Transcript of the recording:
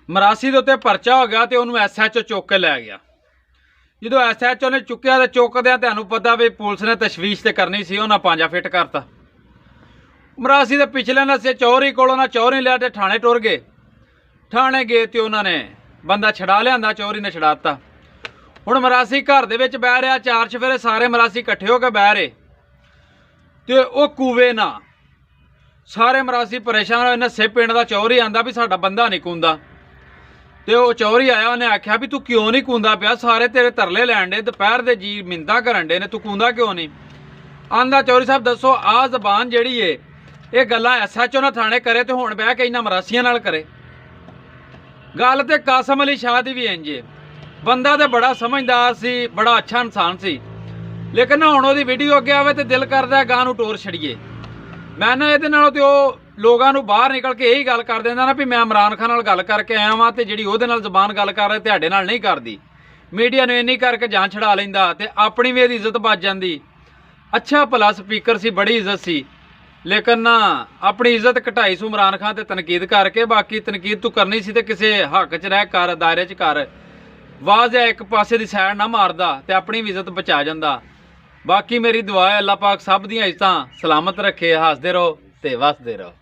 ਮਰਾਸੀ ਦੇ ਉੱਤੇ ਪਰਚਾ ਹੋ ਗਿਆ ਤੇ ਉਹਨੂੰ SHO ਚੁੱਕ ਕੇ ਲੈ ਗਿਆ। ਜਦੋਂ SHO ਨੇ ਚੁੱਕਿਆ ਤੇ ਚੁੱਕਦਿਆਂ ਤੁਹਾਨੂੰ ਪਤਾ ਵੀ ਪੁਲਿਸ ਨੇ ਤਸ਼ਵੀਸ਼ ਤੇ ਕਰਨੀ ਸੀ, ਉਹਨਾਂ ਪੰਜਾ ਫਿੱਟ ਕਰਤਾ। ਮਰਾਸੀ ਦੇ ਪਿਛਲੇ ਨਸੇ ਚੌਰੀ ਕੋਲੋਂ ਨਾ ਚੌਰੀ ਲਿਆ ਤੇ ਥਾਣੇ ਟੁਰ ਗਏ। ਥਾਣੇ ਗਏ ਤੇ ਉਹਨਾਂ ਨੇ ਬੰਦਾ ਛਡਾ ਲਿਆਂਦਾ, ਚੌਰੀ ਨੇ ਛਡਾਤਾ। ਹੁਣ ਮਰਾਸੀ ਘਰ ਦੇ ਵਿੱਚ ਬਹਿ ਰਿਹਾ, ਚਾਰ ਚਫੇਰੇ ਸਾਰੇ ਮਰਾਸੀ ਇਕੱਠੇ ਹੋ ਕੇ ਬਹਿ ਰਹੇ ਤੇ ਉਹ ਕੂਵੇ ਨਾ ਸਾਰੇ ਮਰਾਸੀ ਪਰੇਸ਼ਾਨ ਹੋਏ। ਨਸੇ ਪਿੰਡ ਦਾ ਚੌਰੀ ਆਂਦਾ ਵੀ ਸਾਡਾ ਬੰਦਾ ਨਹੀਂ ਕੂੰਦਾ ਤੇ ਉਹ ਚੌਰੀ ਆਇਆ, ਉਹਨੇ ਆਖਿਆ ਵੀ ਤੂੰ ਕਿਉਂ ਨਹੀਂ ਕੂੰਦਾ ਪਿਆ, ਸਾਰੇ ਤੇਰੇ ਤਰਲੇ ਲੈਣ ਡੇ, ਦੁਪਹਿਰ ਦੇ ਜੀ ਮਿੰਦਾ ਕਰਨ ਡੇ ਨੇ, ਤੂੰ ਕੂੰਦਾ ਕਿਉਂ ਨਹੀਂ? ਆਂਦਾ ਚੌਰੀ ਸਾਹਿਬ ਦੱਸੋ ਆਹ ਜ਼ਬਾਨ ਜਿਹੜੀ ਏ ਇਹ ਗੱਲਾਂ SHO ਨਾਲ ਥਾਣੇ ਕਰੇ ਤੇ ਹੁਣ ਬਹਿ ਕੇ ਇਹਨਾਂ ਮਰਾਸੀਆਂ ਨਾਲ ਕਰੇ। ਗੱਲ ਤੇ ਕਾਸਮ ਅਲੀ ਸ਼ਾਹ ਦੀ ਵੀ ਇੰਜ ਏ। ਬੰਦਾ ਤੇ ਬੜਾ ਸਮਝਦਾਰ ਸੀ, ਬੜਾ ਅੱਛਾ ਇਨਸਾਨ ਸੀ, ਲੇਕਿਨ ਹੁਣ ਉਹਦੀ ਵੀਡੀਓ ਅੱਗੇ ਆਵੇ ਤੇ ਦਿਲ ਕਰਦਾ ਗਾਂ ਨੂੰ ਟੋਰ ਛੜੀਏ। ਮੈਂ ਨਾ ਇਹਦੇ ਨਾਲੋਂ ਤੇ ਉਹ ਲੋਕਾਂ ਨੂੰ ਬਾਹਰ ਨਿਕਲ ਕੇ ਇਹੀ ਗੱਲ ਕਰ ਦਿੰਦਾ ਨਾ ਵੀ ਮੈਂ ਇਮਰਾਨ ਖਾਨ ਨਾਲ ਗੱਲ ਕਰਕੇ ਆਇਆ ਵਾਂ ਤੇ ਜਿਹੜੀ ਉਹਦੇ ਨਾਲ ਜ਼ਬਾਨ ਗੱਲ ਕਰ ਰਹੇ ਤੁਹਾਡੇ ਨਾਲ ਨਹੀਂ ਕਰਦੀ। ਮੀਡੀਆ ਨੂੰ ਇੰਨੀ ਕਰਕੇ ਜਾਨ ਛਡਾ ਲੈਂਦਾ ਤੇ ਆਪਣੀ ਵੀ ਇਹਦੀ ਇੱਜ਼ਤ ਬਚ ਜਾਂਦੀ। ਅੱਛਾ ਭਲਾ ਸਪੀਕਰ ਸੀ, ਬੜੀ ਇੱਜ਼ਤ ਸੀ, ਲੇਕਿਨ ਨਾ ਆਪਣੀ ਇੱਜ਼ਤ ਘਟਾਈ ਸੂ ਇਮਰਾਨ ਖਾਨ ਤੇ ਤਨਕੀਦ ਕਰਕੇ। ਬਾਕੀ ਤਨਕੀਦ ਤੂੰ ਕਰਨੀ ਸੀ ਤੇ ਕਿਸੇ ਹੱਕ 'ਚ ਰਹਿ ਕਰ, ਦਾਇਰੇ 'ਚ ਕਰ, ਵਾਜ਼ਿਆ ਇੱਕ ਪਾਸੇ ਦੀ ਸਾਈਡ ਨਾ ਮਾਰਦਾ ਤੇ ਆਪਣੀ ਵੀ ਇੱਜ਼ਤ ਬਚਾ ਜਾਂਦਾ। ਬਾਕੀ ਮੇਰੀ ਦੁਆ ਹੈ ਅੱਲਾਹ ਪਾਕ ਸਭ ਦੀਆਂ ਇੱਜ਼ਤਾਂ ਸਲਾਮਤ ਰੱਖੇ। ਹੱਸਦੇ ਰਹੋ ਤੇ ਵਸਦੇ ਰਹੋ।